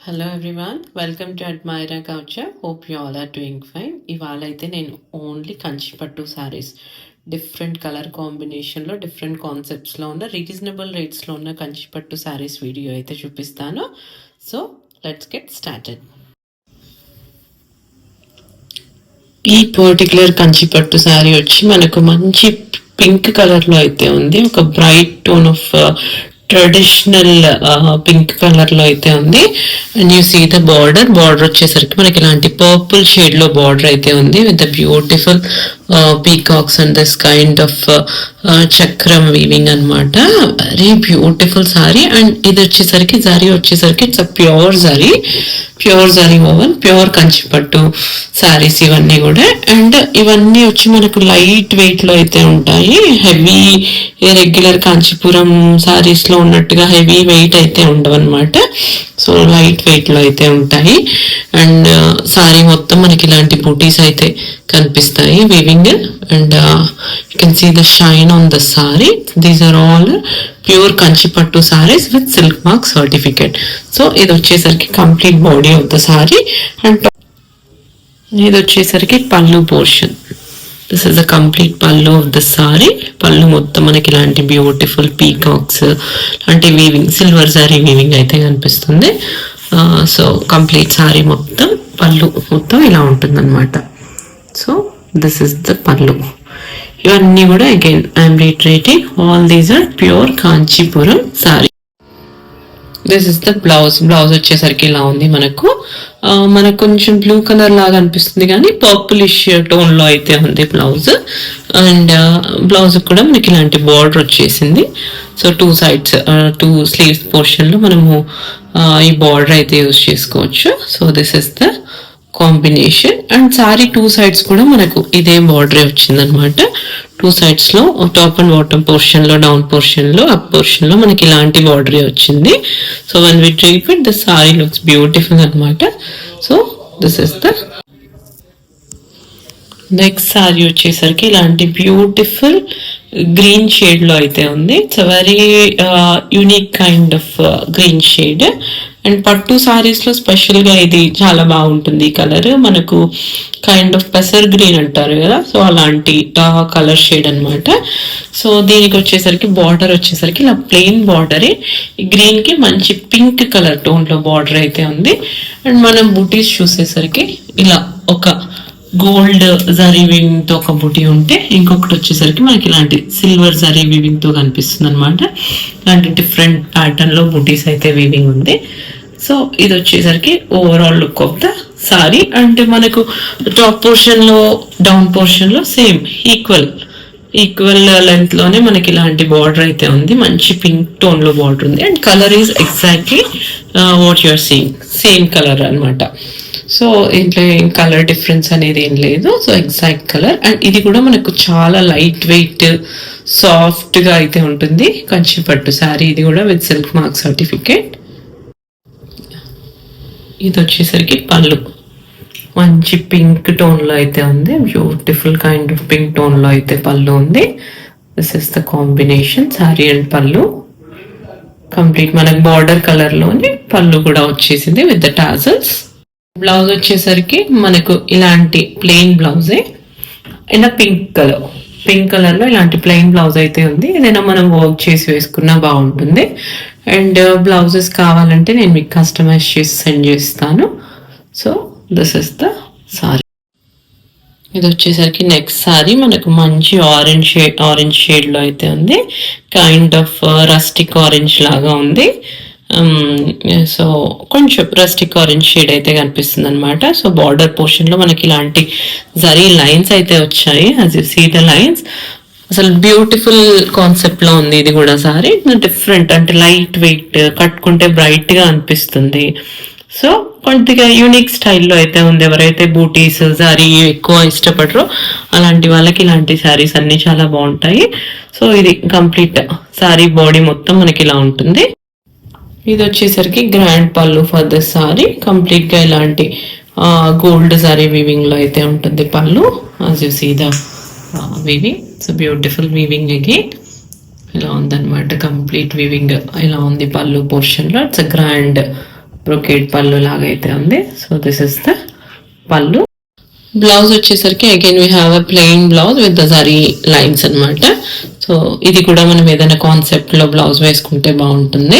Hello everyone, welcome to Admira Culture. Hope you all are doing fine. ఇవాళ అయితే నేను only Kanchipattu saris, different colour కాంబినేషన్లో, different కాన్సెప్ట్స్లో ఉన్న, రీజనబుల్ రేట్స్లో ఉన్న కంచిపట్టు శారీస్ వీడియో అయితే చూపిస్తాను. So let's get started. ఈ పర్టికులర్ కంచిపట్టు శారీ వచ్చి మనకు మంచి పింక్ కలర్లో అయితే ఉంది. ఒక bright tone of traditional pink colour లో అయితే ఉంది. And you see the border వచ్చేసరికి మనకి ఇలాంటి పర్పుల్ షేడ్ లో బార్డర్ అయితే ఉంది with the beautiful peacocks and this kind of చక్రం వీవింగ్ అనమాట. Very beautiful sari. అండ్ ఇది వచ్చేసరికి జరీ వచ్చేసరికి it's a pure zari woven, pure కంచిపట్టు సారీస్ ఇవన్నీ కూడా. అండ్ ఇవన్నీ వచ్చి మనకు లైట్ వెయిట్ లో అయితే ఉంటాయి. హెవీ రెగ్యులర్ కాంచీపురం సారీస్ లో ఉన్నట్టుగా హెవీ వెయిట్ అయితే ఉండవు అనమాట. సో లైట్ వెయిట్ లో అయితే ఉంటాయి. అండ్ సారీ మొత్తం మనకి ఇలాంటి బూటీస్ అయితే కనిపిస్తాయి weaving. And you can see the shine on the sari. These are all pure Kanchipattu saris with silk mark certificate. So ఇది వచ్చేసరికి complete body of the sari. And ఇది వచ్చేసరికి pallu portion. This is the complete pallu of the sari. Pallu మొత్తం మనకి ఇలాంటి beautiful peacocks లాంటి weaving, silver sari weaving అయితే కనిపిస్తుంది. సో కంప్లీట్ సారీ మొత్తం పళ్ళు మొత్తం ఇలా ఉంటుంది అనమాట. So this is the pallu. ఇవన్నీ కూడా again I'm reiterating, all these are pure Kanchipuram sari. This is the blouse. వచ్చేసరికి ఇలా ఉంది మనకు. మనకు కొంచెం బ్లూ కలర్ లాగా అనిపిస్తుంది కానీ పర్పులిష్ టోన్ లో అయితే ఉంది బ్లౌజ్. అండ్ బ్లౌజ్ కూడా మనకి ఇలాంటి బార్డర్ వచ్చేసింది. So two sides, two sleeves portion లో మనము ఈ బార్డర్ అయితే యూజ్ చేసుకోవచ్చు. So this is the combination. And sari two sides కూడా మనకు ఇదే బార్డర్ వచ్చింది అనమాట. టూ సైడ్స్ లో టాప్ అండ్ బాటమ్ పోర్షన్ లో, డౌన్ పోర్షన్ లో, అప్ పోర్షన్ లో మనకి ఇలాంటి బార్డర్ వచ్చింది. So when we drape it, the sari looks beautiful అనమాట. So this is the next sari వచ్చేసరికి ఇలాంటి బ్యూటిఫుల్ గ్రీన్ షేడ్ లో అయితే ఉంది. It's a very unique kind of green shade. And పట్టు సారీస్ లో స్పెషల్ గా ఇది చాలా బాగుంటుంది. ఈ కలర్ మనకు కైండ్ ఆఫ్ పెసర్ గ్రీన్ అంటారు కదా, సో అలాంటి కలర్ షేడ్ అనమాట. సో దీనికి వచ్చేసరికి బార్డర్ వచ్చేసరికి ఇలా ప్లెయిన్ బార్డరే, గ్రీన్ కి మంచి పింక్ కలర్ టోన్ లో బార్డర్ అయితే ఉంది. అండ్ మనం బూటీస్ చూసేసరికి ఇలా ఒక గోల్డ్ జరీ వీవింగ్ తో ఒక బుటీ ఉంటే, ఇంకొకటి వచ్చేసరికి మనకి ఇలాంటి సిల్వర్ జరీ వీవింగ్ తో కనిపిస్తుంది అనమాట. ఇలాంటి డిఫరెంట్ ప్యాటర్న్ లో బుటీస్ అయితే వీవింగ్ ఉంది. సో ఇది వచ్చేసరికి overall look of the sari. And మనకు టాప్ పోర్షన్ లో, డౌన్ పోర్షన్ లో సేమ్ ఈక్వల్ లెంత్ లోనే మనకి ఇలాంటి బార్డర్ అయితే ఉంది. మంచి పింక్ టోన్ లో బార్డర్ ఉంది. And colour is exactly what you're seeing, same colour అనమాట. సో ఇంట్లో ఏం కలర్ డిఫరెన్స్ అనేది ఏం లేదు. So exact colour. అండ్ ఇది కూడా మనకు చాలా లైట్ వెయిట్, సాఫ్ట్ గా అయితే ఉంటుంది కంచిపట్టు శారీ. ఇది కూడా విత్ సిల్క్ మార్క్ సర్టిఫికేట్. ఇది వచ్చేసరికి పళ్ళు మంచి పింక్ టోన్ లో అయితే ఉంది. Beautiful kind of pink tone లో అయితే పళ్ళు ఉంది. This is the combination, sari and పళ్ళు. కంప్లీట్ మనకు బార్డర్ కలర్ లోనే పళ్ళు కూడా వచ్చేసింది విత్ ద టాజల్స్. బ్లౌజ్ వచ్చేసరికి మనకు ఇలాంటి ప్లెయిన్ బ్లౌజే అండ్ పింక్ కలర్ లో ఇలాంటి ప్లెయిన్ బ్లౌజ్ అయితే ఉంది. ఏదైనా మనం వర్క్ చేసి వేసుకున్నా బాగుంటుంది. అండ్ బ్లౌజెస్ కావాలంటే నేను మీకు కస్టమైజ్ చేసి సెండ్ చేస్తాను. So this is the sorry. ఇది వచ్చేసరికి నెక్స్ట్ సారీ మనకు మంచి ఆరెంజ్ షేడ్ లో అయితే ఉంది. కైండ్ ఆఫ్ రస్టిక్ ఆరెంజ్ లాగా ఉంది. సో కొంచెం రస్టిక్ ఆరెంజ్ షేడ్ అయితే కనిపిస్తుంది అనమాట. సో బార్డర్ పోర్షన్ లో మనకి ఇలాంటి జరీ లైన్స్ అయితే వచ్చాయి. As you see the lines, అసలు బ్యూటిఫుల్ కాన్సెప్ట్ లో ఉంది. ఇది కూడా సారీ డిఫరెంట్, అంటే లైట్ వెయిట్, కట్టుకుంటే బ్రైట్ గా అనిపిస్తుంది. సో కొద్దిగా యూనిక్ స్టైల్లో అయితే ఉంది. ఎవరైతే బూటీస్ జరీ ఎక్కువ ఇష్టపడరో అలాంటి వాళ్ళకి ఇలాంటి శారీస్ అన్ని చాలా బాగుంటాయి. సో ఇది కంప్లీట్ శారీ బాడీ మొత్తం మనకి ఇలా ఉంటుంది. ఇది వచ్చేసరికి గ్రాండ్ పళ్ళు ఫర్ ద సారీ. కంప్లీట్ గా ఇలాంటి గోల్డ్ సారీ వీవింగ్ లో అయితే ఉంటుంది pallu. As you see the weaving, so beautiful weaving again. ఇలా ఉందన్నమాట కంప్లీట్ వీవింగ్. ఇలా ఉంది పళ్ళు పోర్షన్ లో. ఇట్స్ గ్రాండ్ బ్రొకేడ్ పళ్ళు లాగా అయితే ఉంది. సో దిస్ ఇస్ ద పళ్ళు. బ్లౌజ్ వచ్చేసరికి again we have a plain blouse with the zari lines అనమాట. సో ఇది కూడా మనం ఏదైనా కాన్సెప్ట్ లో బ్లౌజ్ వేసుకుంటే బాగుంటుంది.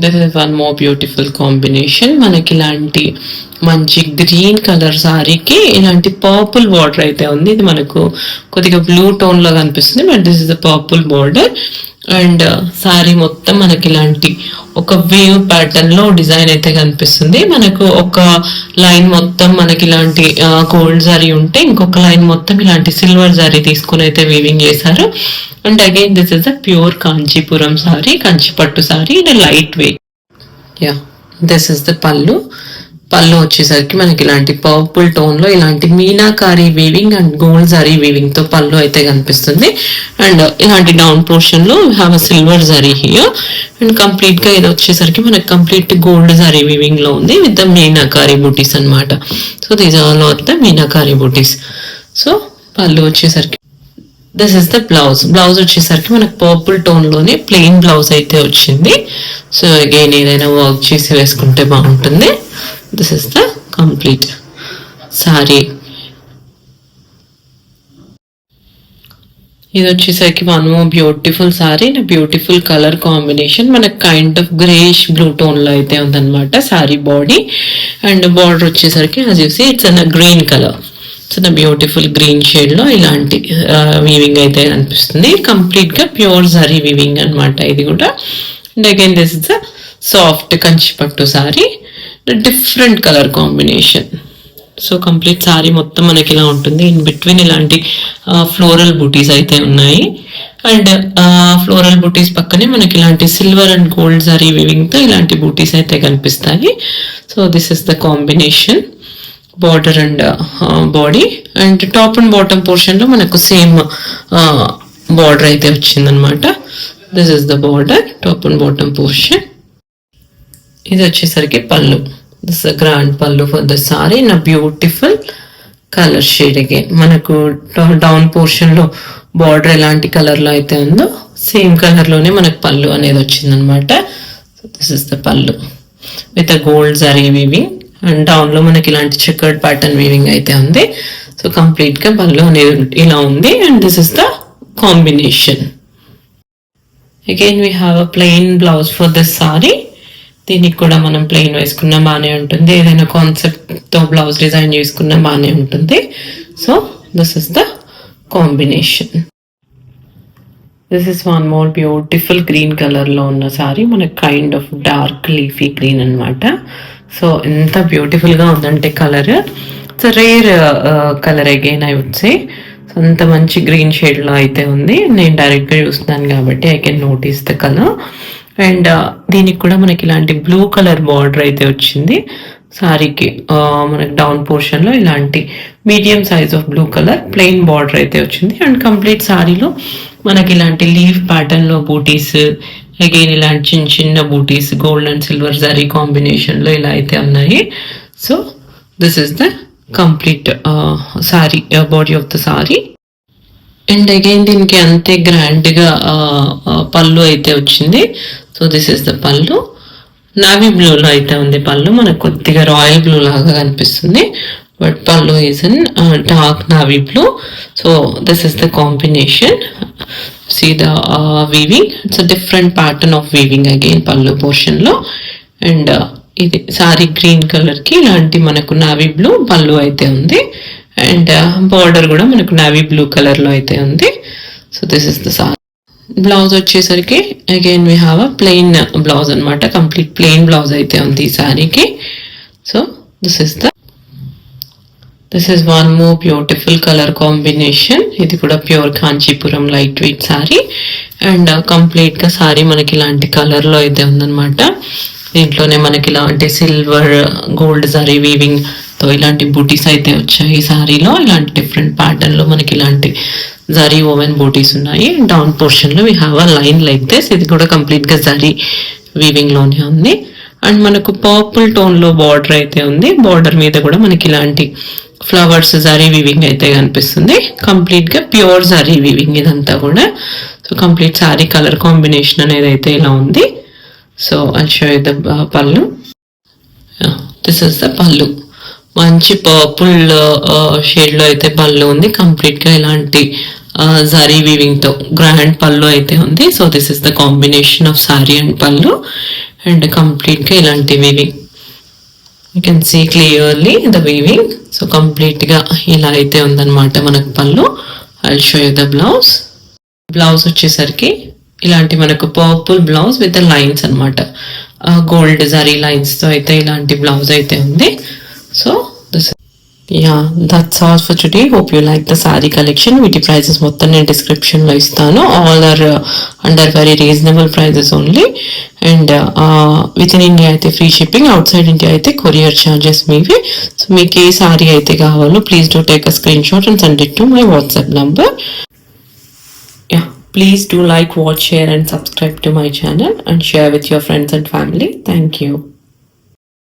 This is one more beautiful combination. మనకి ఇలాంటి మంచి గ్రీన్ కలర్ సారీకి ఇలాంటి పర్పుల్ బార్డర్ అయితే ఉంది. ఇది మనకు కొద్దిగా బ్లూ టోన్ లో కనిపిస్తుంది, but this is the purple border. And sorry మొత్తం మనకి ఇలాంటి ఒక వేవ్ ప్యాటర్న్ లో డిజైన్ అయితే కనిపిస్తుంది. మనకు ఒక లైన్ మొత్తం మనకి ఇలాంటి గోల్డ్ జరీ ఉంటే ఇంకొక లైన్ మొత్తం ఇలాంటి సిల్వర్ జరీ తీసుకుని అయితే వీవింగ్ చేశారు. And again this is the pure Kanchipuram sari, Kanchi pattu sari in light weight. Yeah, this is the pallu. Pallu వచ్చేసరికి మనకి ఇలాంటి పర్పుల్ టోన్ లో ఇలాంటి meenakari weaving and gold zari weaving తో పళ్ళు అయితే కనిపిస్తుంది. అండ్ ఇలాంటి డౌన్ పోర్షన్ లో have a silver zari here. And complete గా ఇది వచ్చేసరికి మనకి కంప్లీట్ గోల్డ్ జరీ వీవింగ్ లో ఉంది విత్ ద మీనాకారి బూటీస్ అనమాట. So these all are the meenakari butis. So pallu వచ్చేసరికి this is the blouse. Blouse వచ్చేసరికి మనకు పర్పుల్ టోన్ లోనే ప్లెయిన్ బ్లౌజ్ అయితే వచ్చింది. సో అగైన్ ఏదైనా వర్క్ చేసి వేసుకుంటే బాగుంటుంది. This is the complete sari. ఇది వచ్చేసరికి one more beautiful sari, beautiful colour combination. మనకు kind of greyish blue tone లో అయితే ఉందన్నమాట సారీ బాడీ. అండ్ బార్డర్ వచ్చేసరికి as you see it's an green colour. So beautiful green shade లో ఇలాంటి వీవింగ్ అయితే కనిపిస్తుంది. కంప్లీట్ గా ప్యూర్ జరీ వీవింగ్ అనమాట ఇది కూడా. And again this is the soft Kanchi pattu sari, different colour combination. So complete sari మొత్తం మనకి ఇలా ఉంటుంది. ఇన్ బిట్వీన్ ఇలాంటి ఫ్లోరల్ బూటీస్ అయితే ఉన్నాయి. అండ్ ఫ్లోరల్ బూటీస్ పక్కనే మనకి ఇలాంటి silver and gold zari weaving తో ఇలాంటి బూటీస్ అయితే కనిపిస్తాయి. So this is the combination, border and body. And top and bottom portion లో మనకు సేమ్ బార్డర్ అయితే వచ్చిందనమాట. This is the border, top and bottom portion. ఇది వచ్చేసరికి పళ్ళు. దిస్ గ్రాండ్ పళ్ళు for the sorry in beautiful colour shade. Again మనకు down portion లో బార్డర్ ఎలాంటి కలర్ లో అయితే ఉందో సేమ్ కలర్ లోనే మనకు పళ్ళు అనేది వచ్చిందనమాట. దిస్ ఇస్ ద పళ్ళు with gold zari weaving. And down లో మనకి ఇలాంటి చెకర్డ్ ప్యాటర్న్ వీవింగ్ అయితే ఉంది. సో కంప్లీట్ గా పళ్ళు అనేది ఇలా ఉంది. And this is the combination. Again we have a plain blouse for this sorry. దీనికి కూడా మనం ప్లెయిన్ వేసుకున్నా బాగానే ఉంటుంది, ఏదైనా కాన్సెప్ట్ తో బ్లౌజ్ డిజైన్ చేసుకున్నా బాగానే ఉంటుంది. So this is the combination. This is one more beautiful green colour లో ఉన్న సారీ. మనకి kind of dark leafy green అనమాట. సో ఎంత బ్యూటిఫుల్ గా ఉందంటే colour. It's rare colour again I would say. So అంత మంచి గ్రీన్ షేడ్ లో అయితే ఉంది. నేను డైరెక్ట్ గా చూస్తున్నాను కాబట్టి I can notice the colour. And దీనికి కూడా మనకి ఇలాంటి బ్లూ కలర్ బార్డర్ అయితే వచ్చింది సారీకి. మనకి డౌన్ పోర్షన్ లో ఇలాంటి medium size of blue colour plain border అయితే వచ్చింది. అండ్ కంప్లీట్ సారీలో మనకి ఇలాంటి లీఫ్ ప్యాటర్న్ లో బూటీస్, అగైన్ ఇలాంటి చిన్న చిన్న butis gold and silver zari combination లో ఇలా అయితే ఉన్నాయి. So this is the complete sari, body of the sari. And again దీనికి అంతే గ్రాండ్ గా పళ్ళు అయితే వచ్చింది. So this is the pallu. Navy blue లో అయితే ఉంది పళ్ళు. మనకు కొద్దిగా రాయల్ బ్లూ లాగా కనిపిస్తుంది, but pallu is in dark navy blue. So this is the combination. See the weaving, it's a different pattern of weaving again pallu portion లో. అండ్ ఇది సారీ గ్రీన్ కలర్ కి ఇలాంటి మనకు నావీ బ్లూ పళ్ళు అయితే ఉంది. అండ్ బార్డర్ కూడా మనకు నావీ బ్లూ కలర్ లో అయితే ఉంది. So this is the sari. Blouse వచ్చేసరికి again we have a plain blouse అనమాట. కంప్లీట్ ప్లెయిన్ బ్లౌజ్ అయితే ఉంది ఈ సారీకి. So this is one more beautiful colour combination. ఇది కూడా pure Kanchipuram light weight sari. And complete గా సారీ మనకి ఇలాంటి కలర్ లో అయితే ఉందన్నమాట. దీంట్లోనే మనకి ఇలాంటి సిల్వర్ గోల్డ్ జరీ వీవింగ్ తో ఇలాంటి బూటీస్ అయితే వచ్చాయి ఈ సారీలో. ఇలాంటి డిఫరెంట్ ప్యాటర్న్ లో మనకి ఇలాంటి జరీ ఓవెన్ బూటీస్ ఉన్నాయి. డౌన్ పోర్షన్ లో we have a line like this. ఇది కూడా కంప్లీట్ గా జరీ వీవింగ్ లోనే ఉంది. అండ్ మనకు పర్పుల్ టోన్ లో బార్డర్ అయితే ఉంది. బార్డర్ మీద కూడా మనకి ఇలాంటి ఫ్లవర్స్ జరీ వీవింగ్ అయితే కనిపిస్తుంది. కంప్లీట్ గా ప్యూర్ జరీ వీవింగ్ ఇదంతా కూడా. So complete sorry colour combination అనేది అయితే ఇలా ఉంది. So I show you the పళ్ళు. దిస్ ఇస్ ద పళ్ళు. మంచి పర్పుల్ షేడ్ లో అయితే పళ్ళు ఉంది. కంప్లీట్ గా ఇలాంటి జరీ వీవింగ్ తో గ్రాండ్ పళ్ళు అయితే ఉంది. So this is the combination of sari and pallu and complete గా ఇలాంటి weaving. You can see clearly the weaving. So complete గా ఇలా అయితే ఉందన్నమాట మనకు pallu. I show you the blouse. Blouse వచ్చేసరికి ఇలాంటి మనకు పర్పుల్ బ్లౌజ్ విత్ లైన్స్ అనమాట, గోల్డ్ జరీ లైన్స్ తో అయితే ఇలాంటి బ్లౌజ్ అయితే ఉంది. So this that's all for today. Hope you like the saree collection. వీటి ప్రైజెస్ మొత్తం నేను డిస్క్రిప్షన్ లో ఇస్తాను. All are under very reasonable prices only. And with in India అయితే free shipping, outside India అయితే courier charges మీవి. సో మీకు ఏ సారీ అయితే కావాలో please do take a screenshot and send it to my WhatsApp number. Please do like, watch, share and subscribe to my channel and share with your friends and family. Thank you.